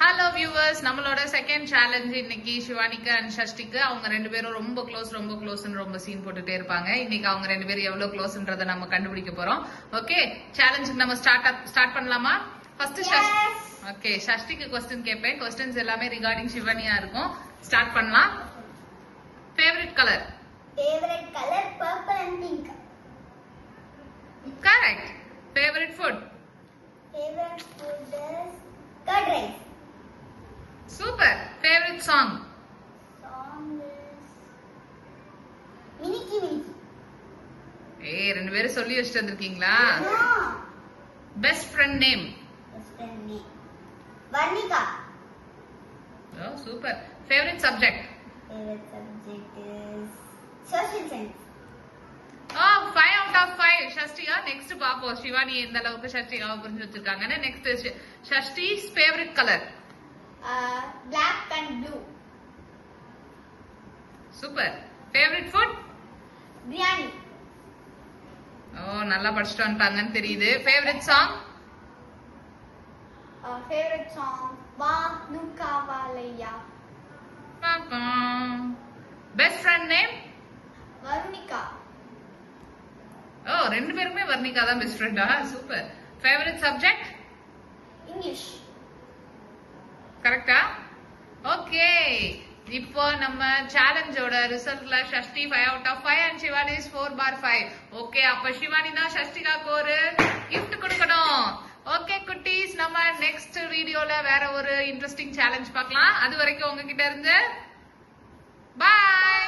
Hello viewers, நம்மளோட second challenge இன்னைக்கு சிவானிக்கு and ஷஷ்டிக்கு. அவங்க ரெண்டு பேரும் ரொம்ப க்ளோஸ்ன்னு ரொம்ப சீன் போட்டுட்டே இருப்பாங்க. இன்னைக்கு அவங்க ரெண்டு பேரும் எவ்வளவு க்ளோஸ்ன்றத நம்ம கண்டுபிடிக்க போறோம். ஓகே, சேலஞ்சுக்கு நம்ம ஸ்டார்ட் பண்ணலாமா? ஃபர்ஸ்ட் ஓகே, ஷஷ்டிக்கு கொஸ்டின் கேட்பேன். கொஸ்டின்ஸ் எல்லாமே ரிகார்டிங் சிவானியா இருக்கும். ஸ்டார்ட் பண்ணலாம். Favourite colour? Favourite colour purple and pink. Correct. Favourite food? Favourite food is curd rice. Super. Favourite song? Song is மினிக்கி மினிக்கி. ஏய், ரெண்டு பேரும் சொல்லி வச்சிட்டு வந்திருக்கீங்களா? Best friend name? Best friend name Varnika. ஓ super. Favourite subject? Favourite subject is social science. 5 out of 5. ஷஷ்டியா நெக்ஸ்ட் பாப்போம். சிவானி எந்த அளவுக்கு ஷஷ்டியாவை புரிஞ்சு வச்சிருக்காங்கன்னு. Next Shashti's favourite colour? Black and blue. Super. Favourite food? Biryani. ஓ நல்லா படிச்சுட்டு வந்துட்டாங்கன்னு தெரியுது. Favourite song? ஃபேவரட் சாங் வா நுக்கா வாலையா. Best friend name? வர்ணிகா. ஓ ரெண்டு பேருமே வர்ணிகா தான் பெஸ்ட் ஃப்ரெண்டா? சூப்பர். Favourite subject? இங்கிலீஷ். கரெக்டா? ஓகே, இப்போ நம்ம சேலஞ்சோட ரிசல்ட்ல Shashti 5 out of 5 and Shivani is 4/5. Okay, அப்ப சிவானி தான் ஷஷ்டிகாக்கு ஒரு gift கொடுக்கணும். ஓகே குட்டீஸ், நம்ம நெக்ஸ்ட் வீடியோல வேற ஒரு இன்ட்ரெஸ்டிங் சேலஞ்ச் பார்க்கலாம். அது வரைக்கும் உங்ககிட்ட இருந்து பாய்.